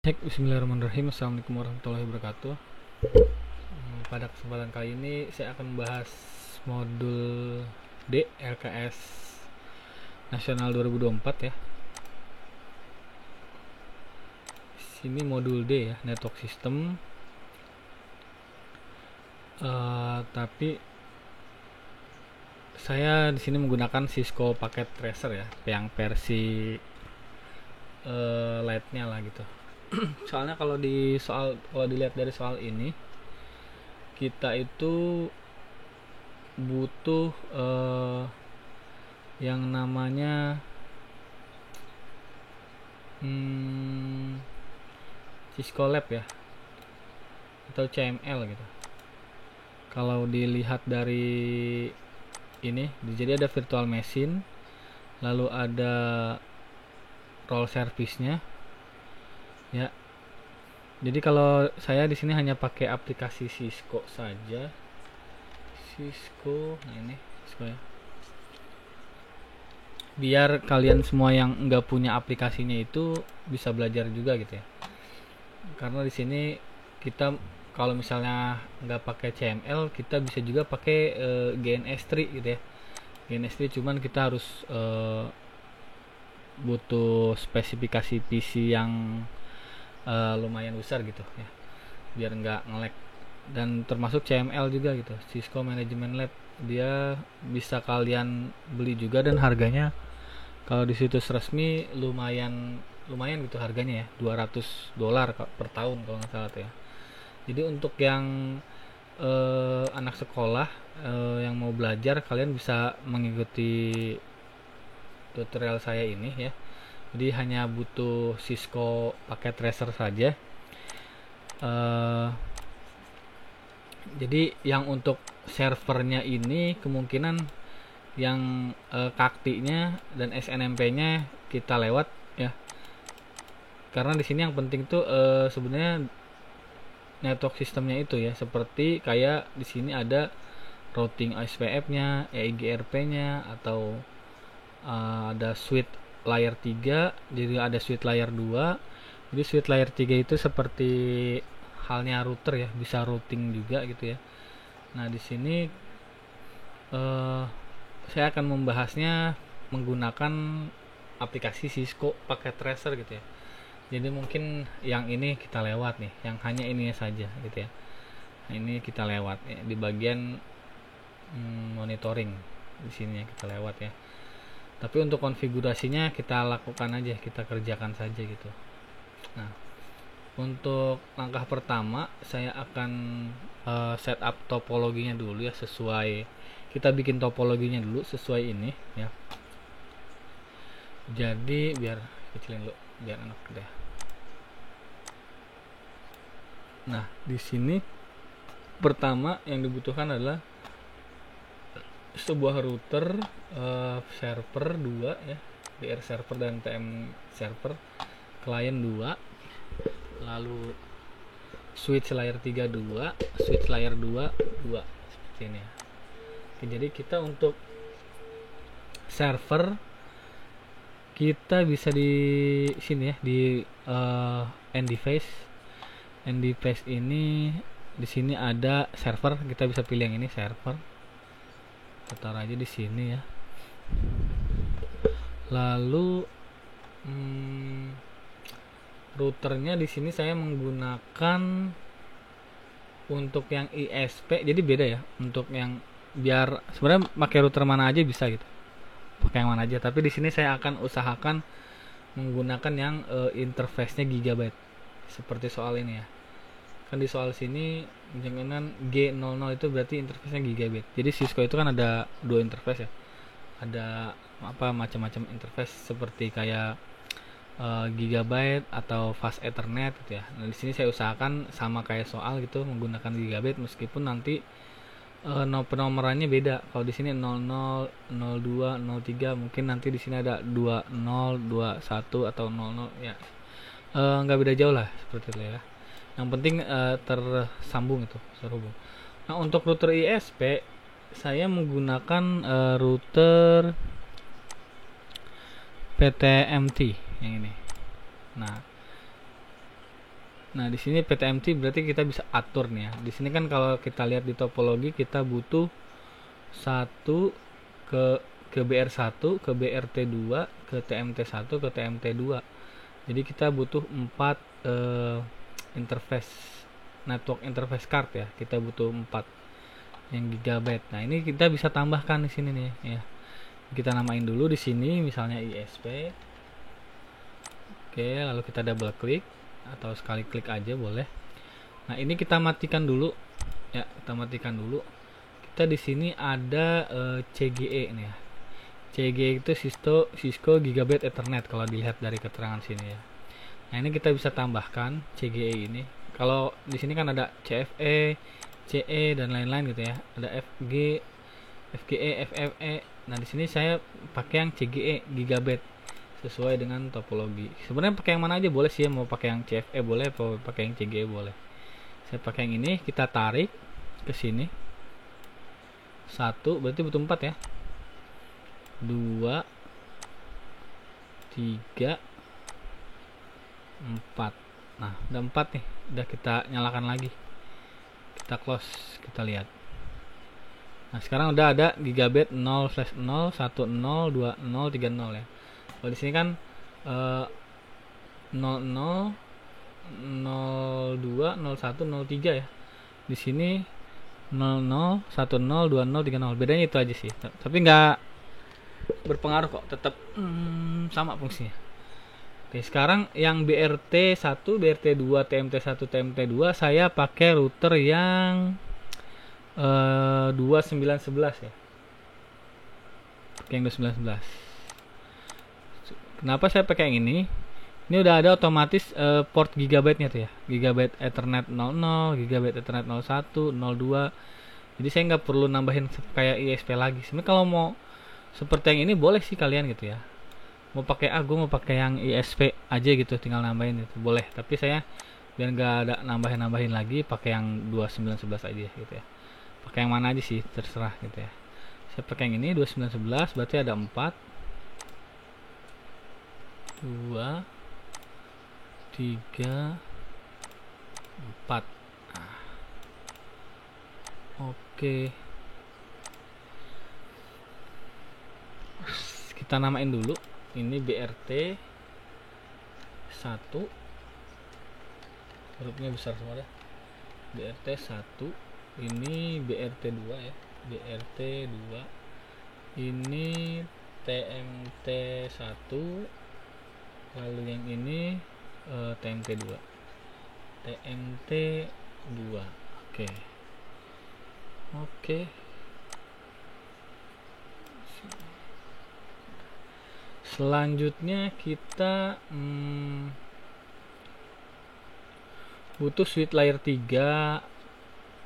Cek. Bismillahirrahmanirrahim. Assalamualaikum warahmatullahi wabarakatuh. Pada kesempatan kali ini saya akan membahas modul D LKS Nasional 2024 ya. Sini modul D ya, Network System. Tapi saya di sini menggunakan Cisco Packet Tracer ya, yang versi Lite-nya lah gitu. Soalnya kalau dilihat dari soal ini, kita itu butuh yang namanya Cisco Lab ya, atau CML gitu. Kalau dilihat dari ini, jadi ada virtual machine, lalu ada role service-nya ya. Jadi kalau saya di sini hanya pakai aplikasi Cisco saja. Cisco, nah ini Cisco ya. Biar kalian semua yang nggak punya aplikasinya itu bisa belajar juga gitu ya. Karena di sini kita kalau misalnya nggak pakai CML, kita bisa juga pakai GNS3 gitu ya. GNS3 cuman kita harus butuh spesifikasi PC yang lumayan besar gitu ya, biar nggak nge-lag. Dan termasuk CML juga gitu, Cisco Management Lab, dia bisa kalian beli juga, dan harganya kalau di situs resmi lumayan gitu harganya ya, $200 per tahun kalau nggak salah tuh ya. Jadi untuk yang anak sekolah yang mau belajar, kalian bisa mengikuti tutorial saya ini ya. Jadi hanya butuh Cisco Packet Tracer saja. Jadi yang untuk servernya ini kemungkinan yang kaktinya dan SNMP-nya kita lewat ya. Karena di sini yang penting tuh sebenarnya network sistemnya itu ya, seperti kayak di sini ada routing SPF-nya, EIGRP-nya, atau ada switch layer 3, jadi ada switch layer 2. Jadi switch layer 3 itu seperti halnya router ya, bisa routing juga gitu ya. Nah, di sini saya akan membahasnya menggunakan aplikasi Cisco Packet Tracer gitu ya. Jadi mungkin yang ini kita lewat nih, yang hanya ininya saja gitu ya. Nah, ini kita lewat ya, di bagian monitoring di sini ya, kita lewat ya. Tapi untuk konfigurasinya kita lakukan aja, kita kerjakan saja gitu. Nah, untuk langkah pertama saya akan setup topologinya dulu ya, sesuai kita bikin topologinya dulu sesuai ini ya. Jadi biar kecilin dulu biar enak deh. Nah, di sini pertama yang dibutuhkan adalah sebuah router, server 2 ya, DR server dan TM server, client 2, lalu switch layer 3 2, switch layer 2 2 seperti ini ya. Oke, jadi kita untuk server kita bisa di sini ya, di end device ini. Di sini ada server, kita bisa pilih yang ini server, taruh aja di sini ya. Lalu routernya di sini saya menggunakan untuk yang ISP, jadi beda ya. Untuk yang biar sebenarnya pakai router mana aja bisa gitu, pakai yang mana aja. Tapi di sini saya akan usahakan menggunakan yang interface-nya gigabyte, seperti soal ini ya. Kan di soal sini jangan G00 itu berarti interface-nya gigabit. Jadi Cisco itu kan ada dua interface ya, ada macam-macam interface seperti kayak gigabyte atau fast ethernet gitu ya. Nah, di sini saya usahakan sama kayak soal gitu, menggunakan gigabit, meskipun nanti penomorannya beda. Kalau di sini 00, 02, 03, mungkin nanti di sini ada 20, 21 atau 00 ya. Nggak beda jauh lah seperti itu ya. Yang penting tersambung itu, terhubung. Nah, untuk router ISP saya menggunakan router PTMT yang ini. Nah, Nah, di sini PTMT berarti kita bisa atur nih ya. Di sini kan kalau kita lihat di topologi kita butuh satu ke BR1, ke BRT2, ke TMT1, ke TMT2. Jadi kita butuh 4 interface network interface card ya. Kita butuh 4 yang gigabyte. Nah, ini kita bisa tambahkan di sini nih ya. Kita namain dulu di sini misalnya ISP. Oke, lalu kita double klik atau sekali klik aja boleh. Nah, ini kita matikan dulu ya, kita matikan dulu. Kita di sini ada CGE nih ya. CGE itu Cisco Gigabit Ethernet kalau dilihat dari keterangan sini ya. Nah, ini kita bisa tambahkan CGE ini. Kalau di sini kan ada CFE, CE dan lain-lain gitu ya. Ada FG, FGE, FFE. Nah, di sini saya pakai yang CGE Gigabit sesuai dengan topologi. Sebenarnya pakai yang mana aja boleh sih ya, mau pakai yang CFE boleh, atau pakai yang CGE boleh. Saya pakai yang ini, kita tarik ke sini. 1 berarti butuh 4 ya. 2 3 4. Nah, udah 4 nih. Udah kita nyalakan lagi. Kita close, kita lihat. Nah, sekarang udah ada gigabit 0/0 10 20 30 ya. Kalau di sini kan 00 02 01 03 ya. Di sini 00 10 20 30. Bedanya itu aja sih. Tapi nggak berpengaruh kok, tetap sama fungsinya. Oke, sekarang yang BRT1, BRT2, TMT1, TMT2 saya pakai router yang 2911 ya. Pakai yang 2911. Kenapa saya pakai yang ini? Ini udah ada otomatis port gigabyte-nya tuh ya. Gigabyte Ethernet 00, Gigabyte Ethernet 01, 02. Jadi saya nggak perlu nambahin kayak ISP lagi. Sebenarnya kalau mau seperti yang ini boleh sih kalian gitu ya. Mau pakai gue mau pakai yang ISP aja gitu, tinggal nambahin itu boleh. Tapi saya biar nggak ada nambahin lagi, pakai yang 2911 aja gitu ya. Pakai yang mana aja sih terserah gitu ya. Saya pakai yang ini 2911, berarti ada 4 2 3 4. Nah, oke. Kita namain dulu. Ini BRT 1. Hurufnya besar semua dah. BRT 1. Ini BRT 2 ya. BRT 2. Ini TMT 1. Lalu yang ini TMT 2. TMT 2. Oke. Oke. Selanjutnya kita butuh switch layer 3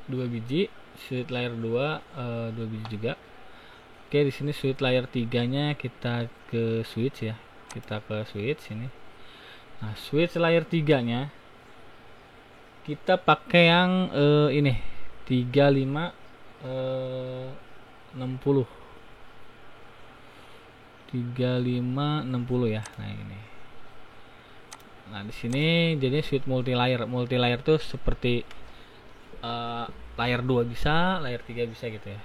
2 biji, switch layer 2 2 biji juga. Oke, di sini switch layer 3-nya kita ke switch ya. Kita ke switch ini. Nah, switch layer 3-nya kita pakai yang ini 35 60 3560 ya. Nah, ini. Nah, di sini jadi switch multi layer. Multi layer tuh seperti layer 2 bisa, layer 3 bisa gitu ya.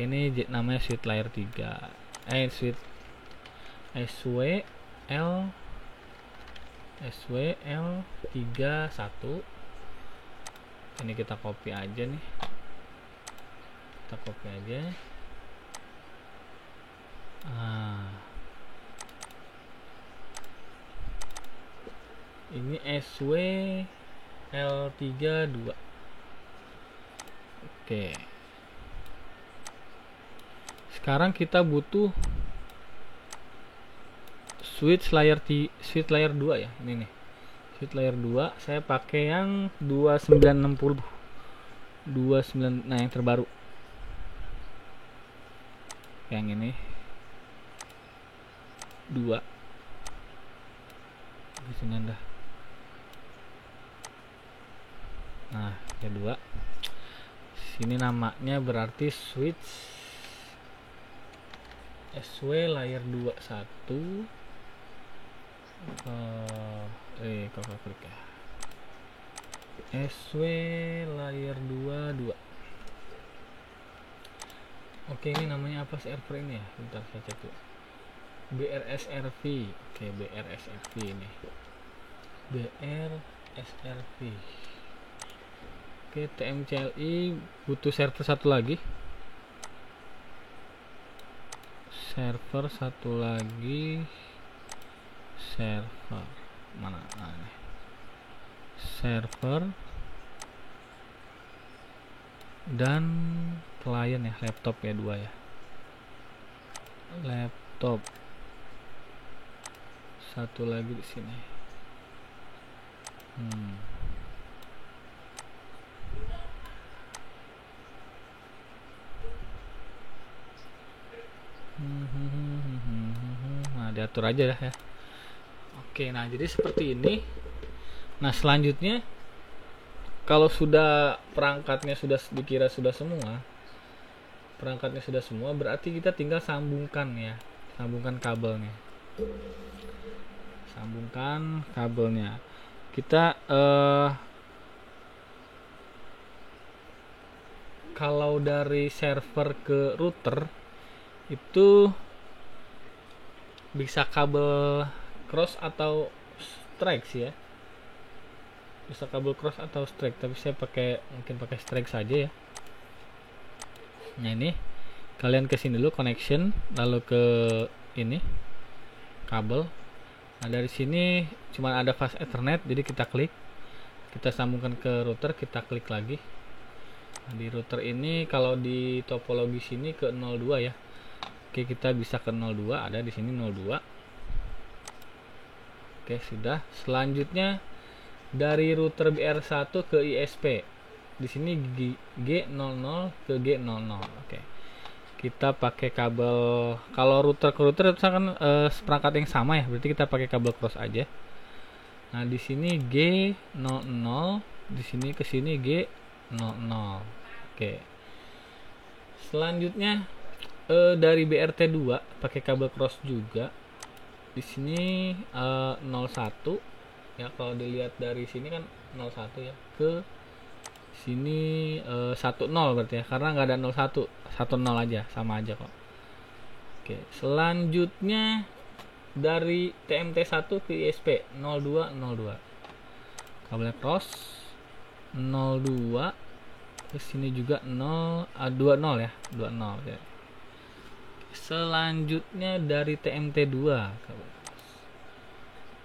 Ini namanya switch layer 3. Switch SWL 31. Ini kita copy aja nih. Kita copy aja. Ini SWL32. Oke. Sekarang kita butuh switch layer 2 ya. Ini nih. Switch layer 2 saya pakai yang 2960. 29, nah yang terbaru. Yang ini 2 di sini dah. Nah, kedua sini namanya berarti switch SW layer 21. Kakak klik ya. SW layer 22. Oke, ini namanya apa server ini ya? Bentar saya cek dulu. BRSRV. Oke, BRSRV ini. BRSRV. Oke, TMCLI butuh server satu lagi. Server satu lagi. Server mana? Nah, ini. Server dan klien ya, laptop ya, dua ya. Laptop satu lagi di sini. Nah, diatur aja dah ya. Oke, nah jadi seperti ini. Nah, selanjutnya kalau sudah perangkatnya sudah dikira sudah semua, perangkatnya sudah semua, berarti kita tinggal sambungkan ya, sambungkan kabelnya. Sambungkan kabelnya. Kita kalau dari server ke router itu bisa kabel cross atau strike sih ya. Bisa kabel cross atau strike, tapi saya mungkin pakai strike saja ya. Nah, ini kalian kesini dulu connection, lalu ke ini kabel. Nah, dari sini cuma ada fast ethernet, jadi kita klik, kita sambungkan ke router, kita klik lagi. Nah, di router ini kalau di topologi sini ke 02 ya. Oke, kita bisa ke 02, ada di sini 02. Oke, sudah. Selanjutnya dari router BR1 ke ISP. Di sini G00 ke G00. Oke. Kita pakai kabel, kalau router ke router itu kan seperangkat yang sama ya, berarti kita pakai kabel cross aja. Nah, di sini G00, di sini ke sini G00. Oke. Selanjutnya dari BRT2 pakai kabel cross juga. Di sini 01 ya, kalau dilihat dari sini kan 01 ya, ke sini 10 berarti ya, karena nggak ada 01, 10 aja, sama aja kok. Oke, selanjutnya dari TMT1 ke ISP 0202 kabel cross 02 ke sini juga 20 ya, 20 ya. Selanjutnya dari TMT2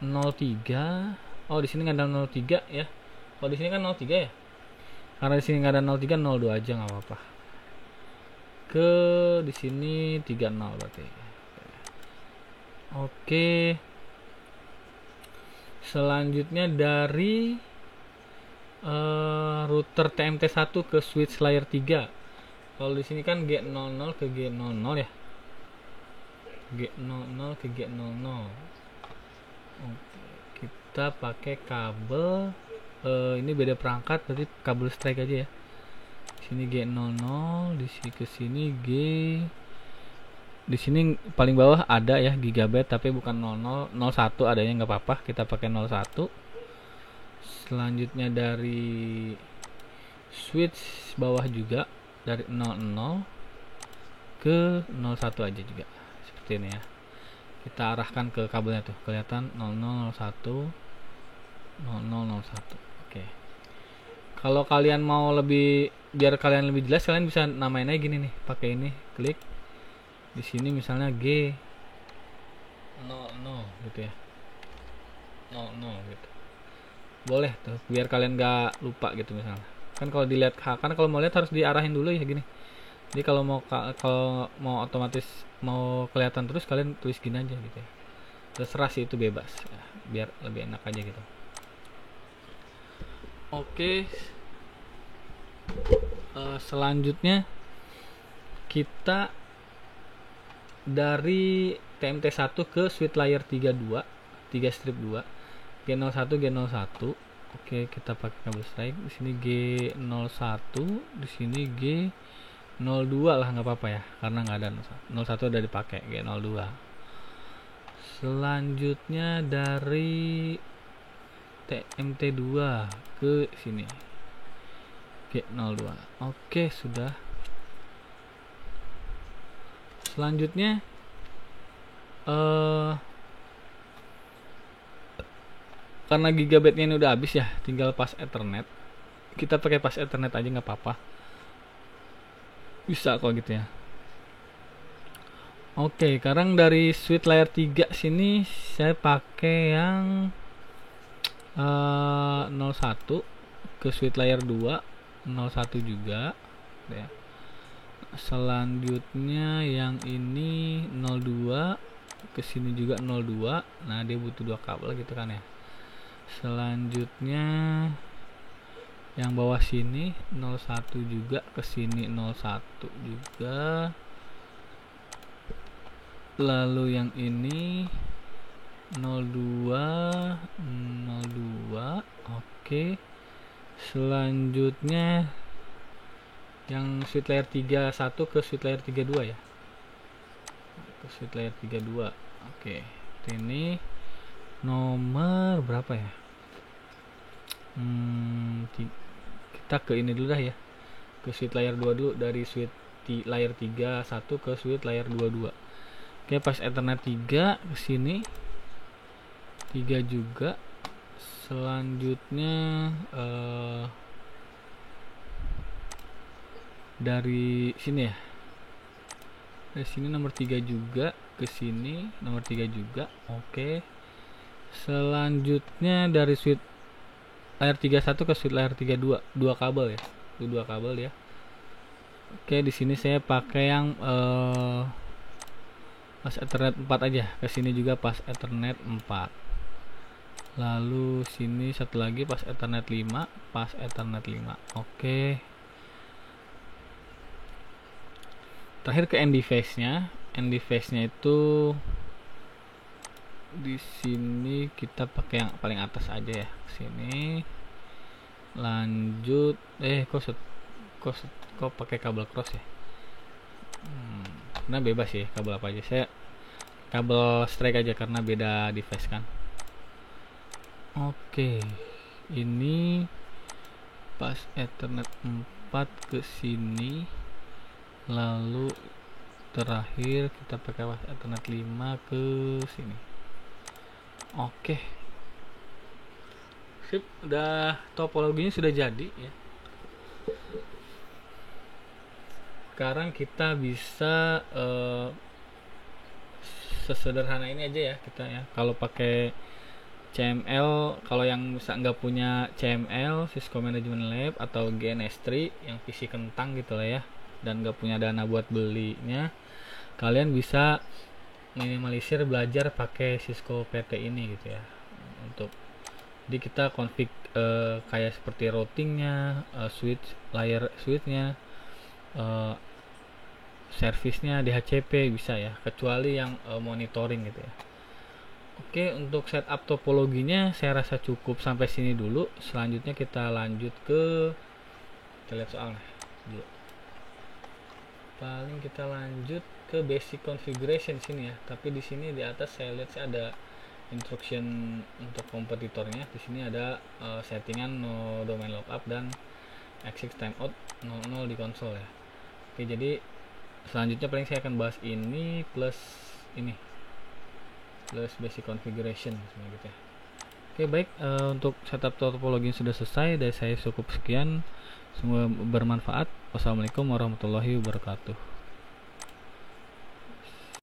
03. Oh, di sini nggak ada 03 ya. Oh, di sini kan 03 ya. Karena di sini nggak ada 03, 02 aja nggak apa-apa. Ke di sini 30 berarti. Oke. Selanjutnya dari router TMT1 ke switch layer 3. Kalau di sini kan G00 ke G00 ya. G00 ke G00. Oke, kita pakai kabel ini beda perangkat, berarti kabel strike aja ya. Sini G00, di sini ke sini G. Di sini paling bawah ada ya gigabyte, tapi bukan 00, 01 adanya, nggak apa-apa, kita pakai 01. Selanjutnya dari switch bawah juga dari 00 ke 01 aja juga, seperti ini ya. Kita arahkan ke kabelnya tuh, kelihatan 0001 0001. Oke. Kalau kalian mau lebih, biar kalian lebih jelas, kalian bisa namain aja gini nih, pakai ini, klik di sini misalnya G00 gitu ya, 00 gitu, boleh tuh, biar kalian nggak lupa gitu misalnya. Kan kalau dilihat, kan kalau mau lihat harus diarahin dulu ya gini. Jadi kalau mau otomatis mau kelihatan terus, kalian tulis gini aja gitu ya. Terserah sih, itu bebas ya, biar lebih enak aja gitu. Oke. Selanjutnya kita dari TMT1 ke switch layer 32, 3 strip 2, G01 G01. Oke, kita pakai kabel strike. Di sini G01, di sini G02 lah, nggak apa-apa ya, karena nggak ada 01 udah dipakai G02. Selanjutnya dari TMT2 ke sini G02. Oke, sudah. Selanjutnya karena gigabyte-nya ini udah habis ya, tinggal pas Ethernet. Kita pakai pas Ethernet aja nggak apa-apa, bisa kok gitu ya. Oke, sekarang dari switch layer 3 sini saya pakai yang 01 ke switch layer 2, 01 juga ya. Selanjutnya yang ini 02 ke sini juga 02. Nah, dia butuh 2 kabel gitu kan ya. Selanjutnya yang bawah sini 01 juga ke sini 01 juga. Lalu yang ini 02 02. Oke. Selanjutnya yang switch layer 31 ke switch layer 32 ya. Ke switch layer 32. Oke. Ini nomor berapa ya? Kita ke ini dulu dah ya. Ke switch layer 2 dulu, dari switch layer 31 ke switch layer 22. Oke, pas Ethernet 3 ke sini 3 juga. Selanjutnya dari sini ya. Dari sini nomor 3 juga ke sini nomor 3 juga. Oke. Selanjutnya dari switch layer 31 ke switch layer 32, 2 kabel ya. Itu 2 kabel ya. Oke, di sini saya pakai yang pas Ethernet 4 aja. Ke sini juga pas Ethernet 4. Lalu sini satu lagi pas Ethernet 5, pas Ethernet 5. Oke. Terakhir ke ND phase-nya. ND phase-nya itu di sini kita pakai yang paling atas aja ya. Sini. Lanjut kok pakai kabel cross ya? Nah, bebas ya, kabel apa aja. Saya kabel strike aja karena beda device kan. Oke, ini pas Ethernet 4 ke sini. Lalu terakhir kita pakai pas Ethernet 5 ke sini. Oke, sip, udah, topologinya sudah jadi ya. Sekarang kita bisa sesederhana ini aja ya kita ya. Kalau pakai CML, kalau yang bisa nggak punya CML, Cisco Management Lab atau GNS3 yang PC kentang gitu lah ya, dan nggak punya dana buat belinya, kalian bisa minimalisir belajar pakai Cisco PT ini gitu ya. Untuk jadi kita config kayak seperti routingnya, switchnya, servisnya, DHCP bisa ya, kecuali yang monitoring gitu ya. Oke, untuk setup topologinya saya rasa cukup sampai sini dulu. Selanjutnya kita lanjut ke, kita lihat soalnya dulu. Paling kita lanjut ke basic configuration sini ya. Tapi di sini di atas saya lihat ada instruction untuk kompetitornya. Di sini ada settingan no domain lookup dan exit timeout 00 di konsol ya. Oke, jadi selanjutnya paling saya akan bahas ini plus basic configuration gitu ya. Oke, baik, untuk setup topologi sudah selesai. Dari saya cukup sekian, semoga bermanfaat. Wassalamualaikum warahmatullahi wabarakatuh.